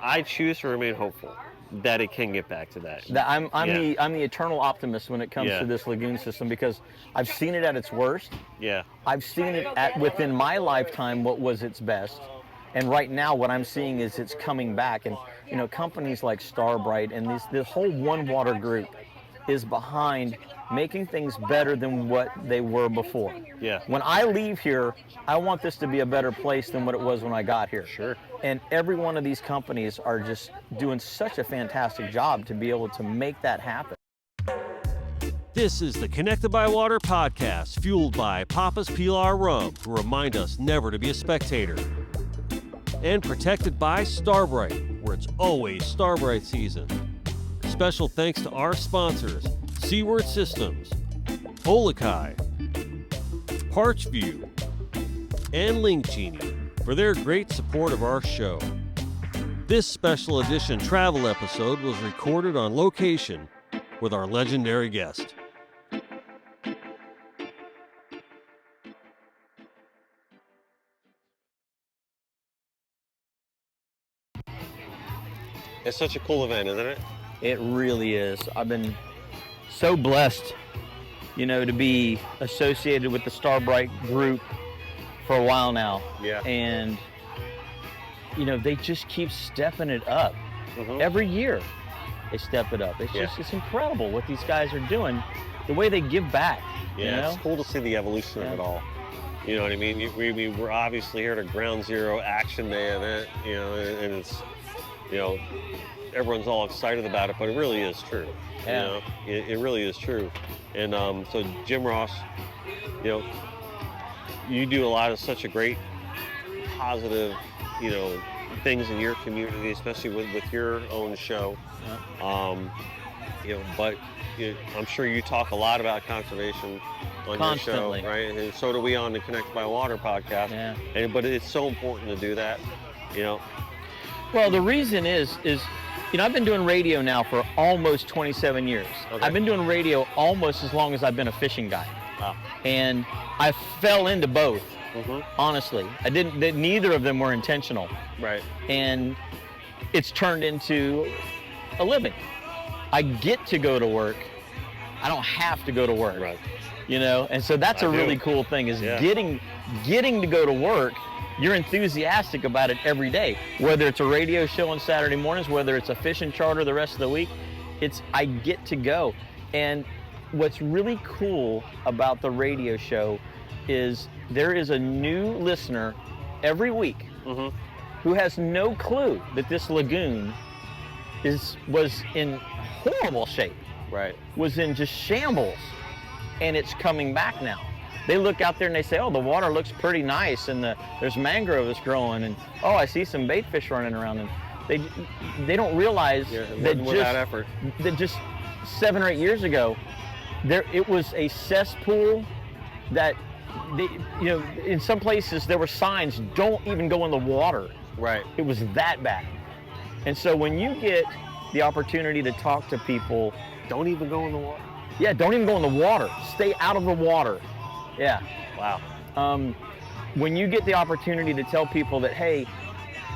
I choose to remain hopeful that it can get back to that. I'm the eternal optimist when it comes to this lagoon system, because I've seen it at its worst. Yeah. I've seen it at within my lifetime what was its best, and right now what I'm seeing is it's coming back. And you know, companies like Brite and this whole One Water group is behind making things better than what they were before. Yeah. When I leave here, I want this to be a better place than what it was when I got here. Sure. And every one of these companies are just doing such a fantastic job to be able to make that happen. This is the Connected by Water podcast, fueled by Papa's Pilar Rum, who remind us never to be a spectator. And protected by Brite, where it's always Brite season. Special thanks to our sponsors, Seaward Systems, Holokai, Parchview, and Lingchini for their great support of our show. This special edition travel episode was recorded on location with our legendary guest. It's such a cool event, isn't it? It really is. I've been so blessed, you know, to be associated with the Brite group for a while now. Yeah. And, you know, they just keep stepping it up. Every year they step it up. It's just, it's incredible what these guys are doing, the way they give back. Yeah, you know? It's cool to see the evolution of it all. You know what I mean? We're obviously here at a Ground Zero Action Day event, you know, and it's, you know, everyone's all excited about it, but it really is true. Yeah. You know, it really is true. And so Jim Ross, you know, you do a lot of such a great positive, you know, things in your community, especially with your own show. You know, but I'm sure you talk a lot about conservation on Constantly. your show, right? And so do we on the Connected by Water podcast. Yeah. But it's so important to do that, you know. Well, the reason is, you know, I've been doing radio now for almost 27 years. Okay. I've been doing radio almost as long as I've been a fishing guy. Wow. And I fell into both, honestly. Neither of them were intentional. Right. And it's turned into a living. I get to go to work. I don't have to go to work. Right. You know, and so that's a really cool thing is getting to go to work. You're enthusiastic about it every day, whether it's a radio show on Saturday mornings, whether it's a fishing charter the rest of the week. I get to go. And what's really cool about the radio show is there is a new listener every week who has no clue that this lagoon was in horrible shape. Right. Was in just shambles, and it's coming back now. They look out there and they say, oh, the water looks pretty nice, and there's mangrove that's growing, and oh, I see some bait fish running around. And they don't realize that just 7 or 8 years ago, it was a cesspool that, you know, in some places there were signs, don't even go in the water. Right. It was that bad. And so when you get the opportunity to talk to people, don't even go in the water. Yeah, don't even go in the water. Stay out of the water. Yeah. Wow. When you get the opportunity to tell people that, hey,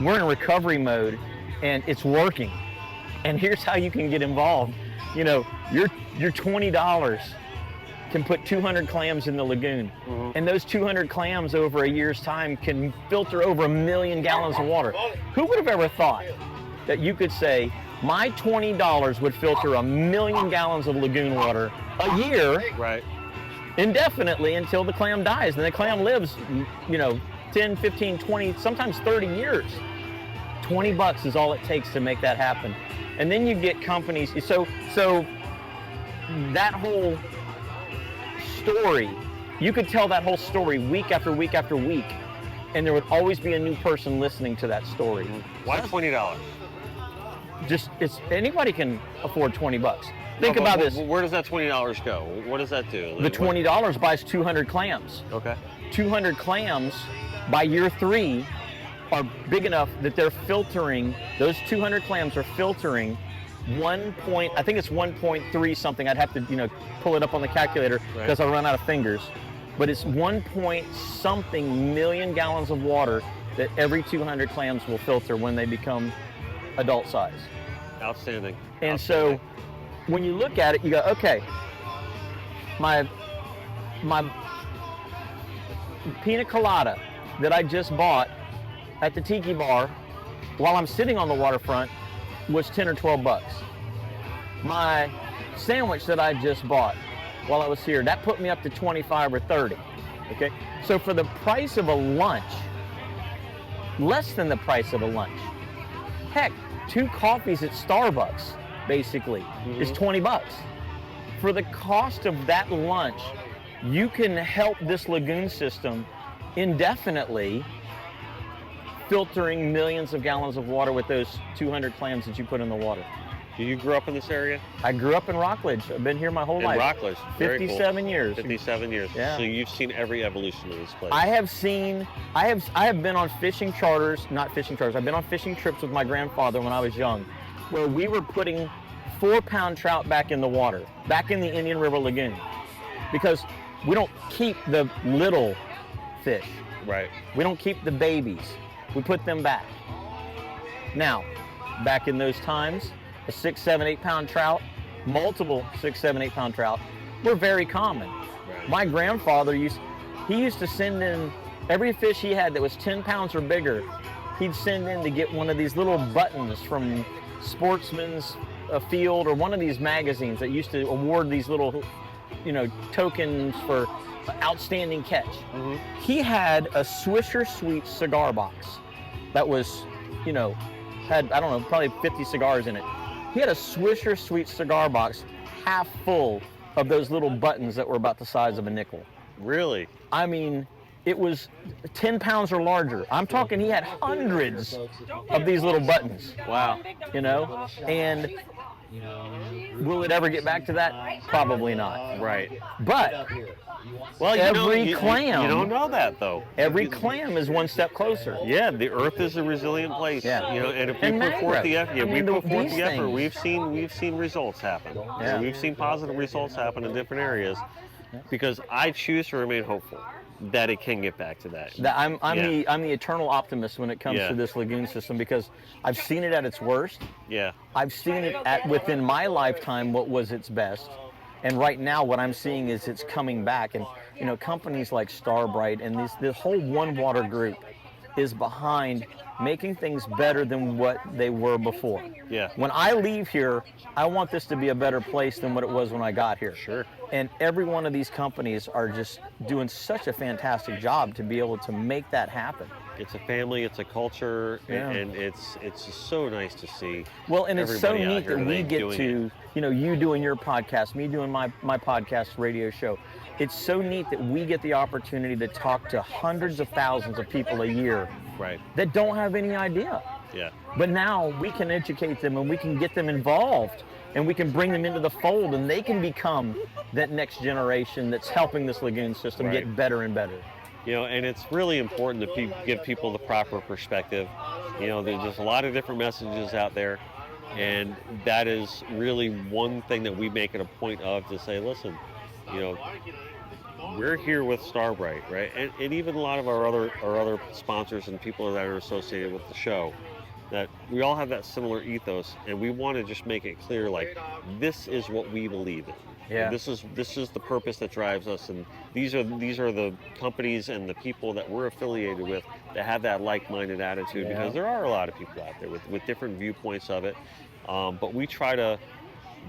we're in recovery mode and it's working, and here's how you can get involved. You know, your $20 can put 200 clams in the lagoon, and those 200 clams over a year's time can filter over 1 million gallons of water. Who would have ever thought that you could say, my $20 would filter 1 million gallons of lagoon water a year, indefinitely, until the clam dies? And the clam lives, you know, 10, 15, 20, sometimes 30 years. $20 is all it takes to make that happen. And then you get companies, so that whole story, you could tell that whole story week after week after week, and there would always be a new person listening to that story. Why $20? Just, anybody can afford $20. Think about this. Where does that $20 go? What does that do? The $20 buys 200 clams. Okay. 200 clams by year 3 are big enough that they're filtering, those 200 clams are filtering I think it's 1.3 something. I'd have to, you know, pull it up on the calculator because I run out of fingers. But it's 1 point something million gallons of water that every 200 clams will filter when they become adult size. Outstanding. And so when you look at it, you go, okay, my pina colada that I just bought at the tiki bar while I'm sitting on the waterfront was 10 or 12 bucks. My sandwich that I just bought while I was here, that put me up to 25 or 30. Okay, so for the price of a lunch, less than the price of a lunch, heck, 2 coffees at Starbucks basically is 20 bucks. For the cost of that lunch, you can help this lagoon system indefinitely, filtering millions of gallons of water with those 200 clams that you put in the water. You grew up in this area? I grew up in Rockledge. I've been here my whole life. Rockledge, very 57 cool. years. 57 years. Yeah. So you've seen every evolution of this place. I have been on fishing charters, not fishing charters, I've been on fishing trips with my grandfather when I was young, where we were putting 4-pound trout back in the water, back in the Indian River Lagoon, because we don't keep the little fish. Right. We don't keep the babies. We put them back. Now, back in those times, a 6, 7, 8-pound trout, multiple 6, 7, 8-pound trout were very common. Right. My grandfather used to send in every fish he had that was 10 pounds or bigger. He'd send in to get one of these little buttons from Sportsman's Field or one of these magazines that used to award these little, tokens for outstanding catch. He had a Swisher Sweet cigar box that was, had, I don't know, probably 50 cigars in it. He had a Swisher Sweet cigar box half full of those little buttons that were about the size of a nickel. Really? I mean, it was 10 pounds or larger. I'm talking he had hundreds of these little buttons. Wow. And will it ever get back to that? Probably not. Right. But Well, every clam, you don't know that though. every clam is one step closer. Yeah, the Earth is a resilient place. Yeah. And if we And put forth the mangrove. effort, I mean, these effort, things. we've seen results happen. Yeah. We've seen positive results happen in different areas, because I choose to remain hopeful that it can get back to that. I'm the eternal optimist when it comes Yeah. to this lagoon system, because I've seen it at its worst. Yeah. I've seen it at within my lifetime what was its best, and right now what I'm seeing is it's coming back. And companies like Starbright and this whole One Water group is behind making things better than what they were before. Yeah. When I leave here, I want this to be a better place than what it was when I got here. Sure. And every one of these companies are just doing such a fantastic job to be able to make that happen. It's a family, it's a culture, Yeah. and it's just so nice to see. Well, and it's so everybody out neat here that we get doing to, you doing your podcast, me doing my podcast radio show. It's so neat that we get the opportunity to talk to hundreds of thousands of people a year Right. that don't have any idea. Yeah. But now we can educate them and we can get them involved and we can bring them into the fold, and they can become that next generation that's helping this lagoon system Right. get better and better. And it's really important to give people the proper perspective. There's just a lot of different messages out there, and that is really one thing that we make it a point of to say, listen, we're here with Starbright, right? And even a lot of our other sponsors and people that are associated with the show, that we all have that similar ethos, and we want to just make it clear, like, this is what we believe in. Yeah. This is the purpose that drives us, and these are the companies and the people that we're affiliated with that have that like-minded attitude. Yeah. Because there are a lot of people out there with different viewpoints of it, but we try to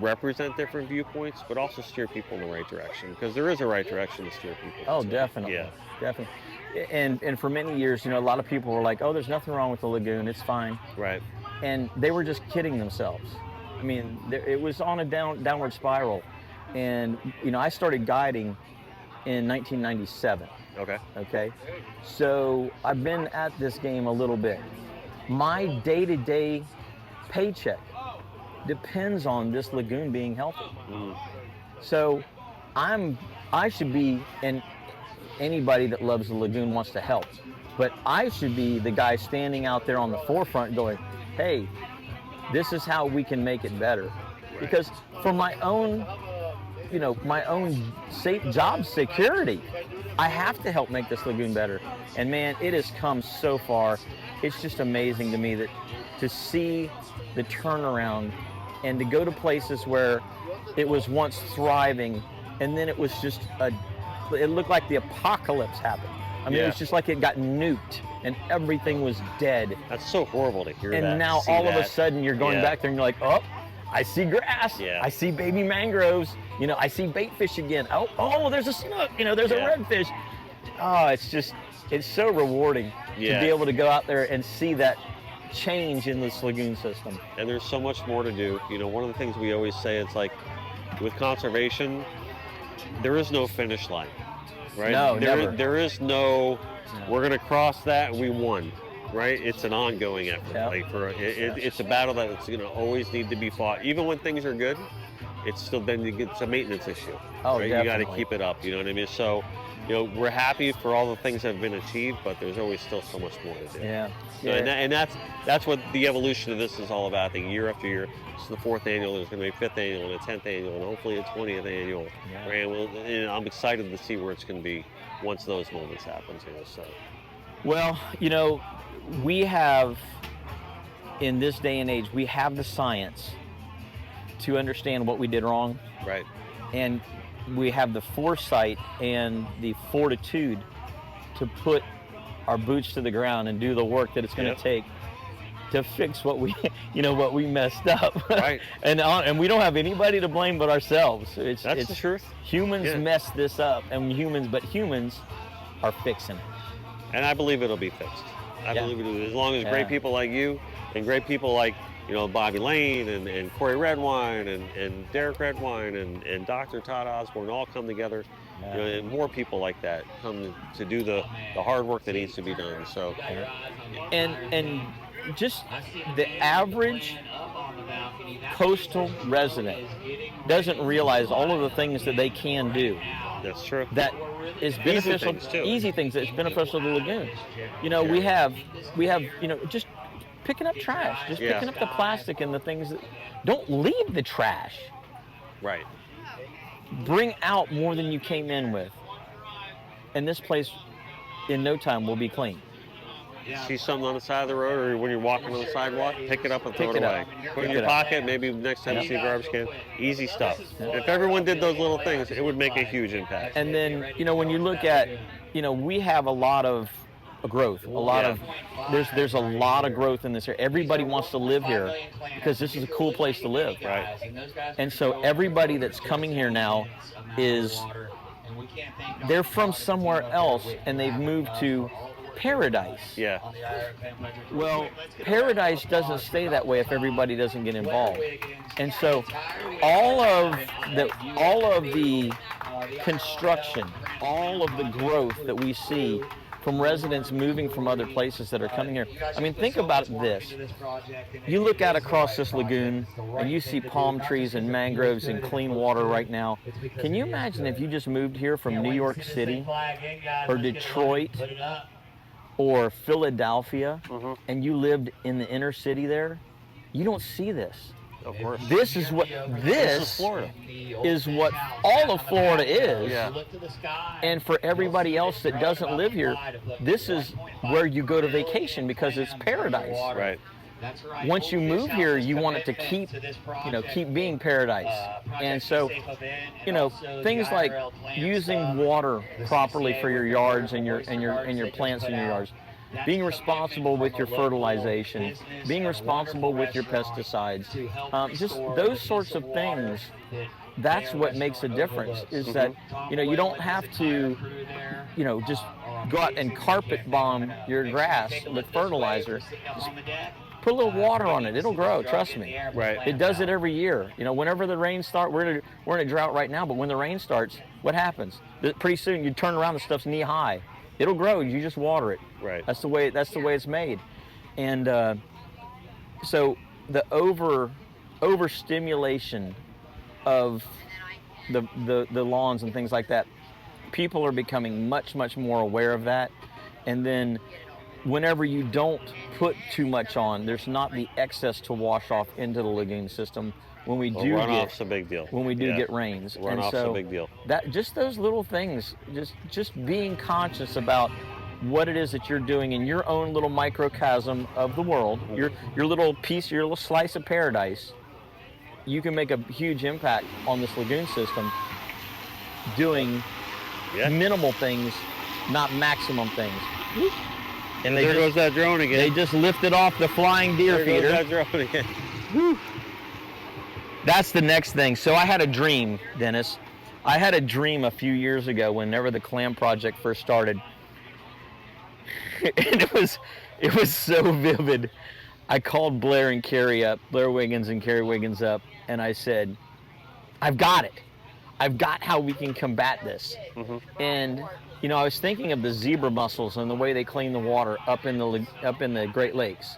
represent different viewpoints, but also steer people in the right direction, because there is a right direction to steer people. Oh, So, definitely. Yeah. Definitely. And for many years, a lot of people were like, oh, there's nothing wrong with the lagoon, it's fine. Right. And they were just kidding themselves. I mean, it was on a downward spiral. And, I started guiding in 1997. Okay. So I've been at this game a little bit. My day-to-day paycheck depends on this lagoon being healthy. So I should be, and anybody that loves the lagoon wants to help, but I should be the guy standing out there on the forefront going, hey, this is how we can make it better. Because for my own job security, I have to help make this lagoon better. And man, it has come so far. It's just amazing to me that to see the turnaround and to go to places where it was once thriving, and then it was just it looked like the apocalypse happened. I mean, it was just like it got nuked and everything was dead. That's so horrible to hear that. And now all of a sudden you're going back there and you're like, oh, I see grass. Yeah. I see baby mangroves. You know, I see bait fish again. Oh, there's a snook. You know, there's a redfish. Oh, it's so rewarding to be able to go out there and see that change in this lagoon system. And there's so much more to do. You know, one of the things we always say, it's like with conservation, there is no finish line, right? No, never. There is no, we're going to cross that and we won, right? It's an ongoing effort. Yep. Like it's a battle that it's going to always need to be fought. Even when things are good, it's still it's a maintenance issue. Oh, right? definitely. You got to keep it up. You know what I mean? So, you know, we're happy for all the things that have been achieved, but there's always still so much more to do. Yeah. So, and that's what the evolution of this is all about. I think year after year, this is the 4th annual. There's going to be a 5th annual and a 10th annual, and hopefully a 20th annual. Yeah. Right? And I'm excited to see where it's going to be once those moments happen too. So, well, you know, we have in this day and age, we have the science to understand what we did wrong. right. And we have the foresight and the fortitude to put our boots to the ground and do the work that it's going to take to fix what we, what we messed up. Right. and we don't have anybody to blame but ourselves. It's The truth. Humans messed this up, and humans are fixing it. And I believe it'll be fixed. I believe it will. As long as great people like you and great people like, Bobby Lane and Corey Redwine and Derek Redwine and Dr. Todd Osborne all come together, and more people like that come to do the hard work that needs to be done. So, and just the average coastal resident doesn't realize all of the things that they can do. that's true. That is beneficial. Easy things that's beneficial to the lagoon. We have just picking up trash, just picking up the plastic and the things that don't leave the trash. Right. Bring out more than you came in with, and this place in no time will be clean. See something on the side of the road, or when you're walking on the sidewalk, pick it up and throw it away. Put it in your pocket. Maybe next time you see a garbage can. Easy stuff. If everyone did those little things, it would make a huge impact. And then when you look at we have a lot of growth, there's a lot of growth in this area. Everybody wants to live here because this is a cool place to live. Right. And so everybody that's coming here now they're from somewhere else and they've moved to paradise. Yeah. Well, paradise doesn't stay that way if everybody doesn't get involved. And so all of the construction, all of the growth that we see from residents moving from other places that are coming here. I mean, think about this. You look out across this lagoon and you see palm trees and mangroves and clean water right now. Can you imagine if you just moved here from New York City or Detroit or Philadelphia and you lived in the inner city there? You don't see this. Of course. This is Florida. Is what all of Florida is. Yeah. And for everybody else that doesn't live here, this is where you go to vacation because it's paradise. Right. Once you move here, you want it to keep being paradise. And so, things like using water properly for your yards and your plants in your yards, being responsible with your fertilization, being responsible with your pesticides, just those sorts of things. That's what makes a difference. Is that you don't have to just go out and carpet bomb your grass with fertilizer. Just put a little water on it; it'll grow. Trust me. Right. It does it every year. Whenever the rain starts, we're in a drought right now. But when the rain starts, what happens? Pretty soon you turn around, the stuff's knee high. It'll grow. You just water it. Right. That's the way it's made. And so the overstimulation of the lawns and things like that, people are becoming much more aware of that. And then whenever you don't put too much on, there's not the excess to wash off into the lagoon system. When we do runoff's a big deal. When we do get rains, runoff's a big deal. That just those little things, just being conscious about what it is that you're doing in your own little microcosm of the world, your little piece, your little slice of paradise, you can make a huge impact on this lagoon system doing minimal things, not maximum things. And there goes that drone again. They just lifted off the flying deer feeder. There goes that drone again. Whew. That's the next thing. So I had a dream, Dennis. I had a dream a few years ago whenever the clam project first started. And it was so vivid. I called Blair Wiggins and Carrie Wiggins up, and I said, I've got it. I've got how we can combat this. And you know, I was thinking of the zebra mussels and the way they clean the water up in the Great Lakes,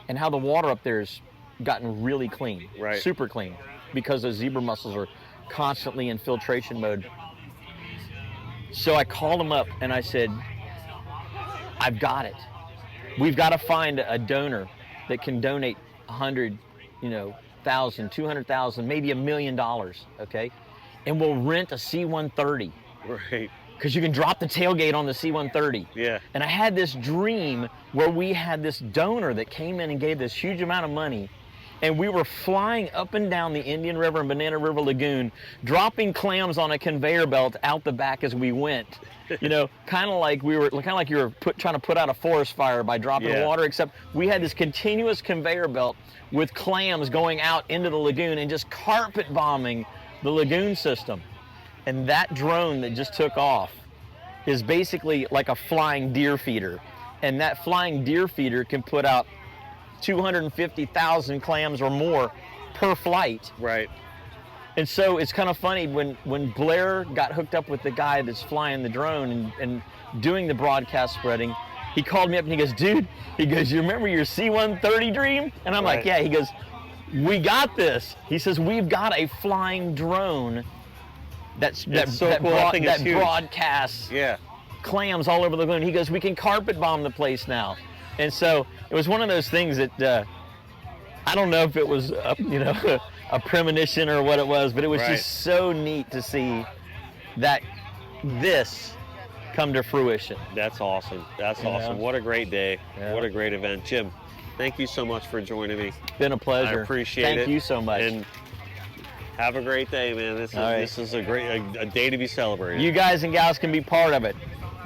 and how the water up there has gotten really clean, super clean, because those zebra mussels are constantly in filtration mode. So I called them up and I said, I've got it. We've got to find a donor that can donate 100, $1,000, 200,000, maybe $1 million, okay? And we'll rent a C-130. Right. Because you can drop the tailgate on the C-130. Yeah. And I had this dream where we had this donor that came in and gave this huge amount of money, and we were flying up and down the Indian River and Banana River Lagoon, dropping clams on a conveyor belt out the back as we went. Kind of like you were trying to put out a forest fire by dropping water, except we had this continuous conveyor belt with clams going out into the lagoon and just carpet bombing the lagoon system. And that drone that just took off is basically like a flying deer feeder. And that flying deer feeder can put out 250,000 clams or more per flight. Right. And so it's kind of funny when Blair got hooked up with the guy that's flying the drone and doing the broadcast spreading, he called me up and he goes, dude, you remember your C-130 dream? And I'm like, yeah. He goes, we got this. He says, we've got a flying drone that broadcasts clams all over the lagoon. He goes, we can carpet bomb the place now. And so it was one of those things that I don't know if it was a premonition or what it was, but it was just so neat to see that this come to fruition. That's awesome. That's awesome. What a great day. Yeah. What a great event. Jim, thank you so much for joining me. It's been a pleasure. I appreciate it. Thank you so much. And have a great day, man. This is a great day to be celebrated. You guys and gals can be part of it.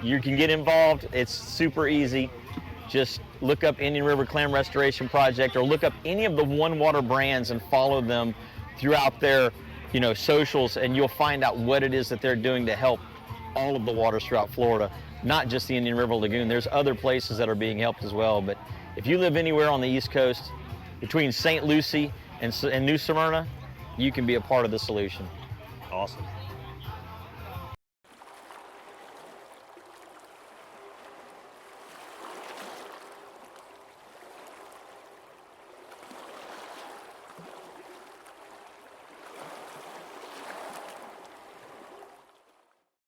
You can get involved. It's super easy. Just look up Indian River Clam Restoration Project, or look up any of the One Water brands and follow them throughout their socials, and you'll find out what it is that they're doing to help all of the waters throughout Florida, not just the Indian River Lagoon. There's other places that are being helped as well. But if you live anywhere on the East Coast between St. Lucie and New Smyrna, you can be a part of the solution. Awesome.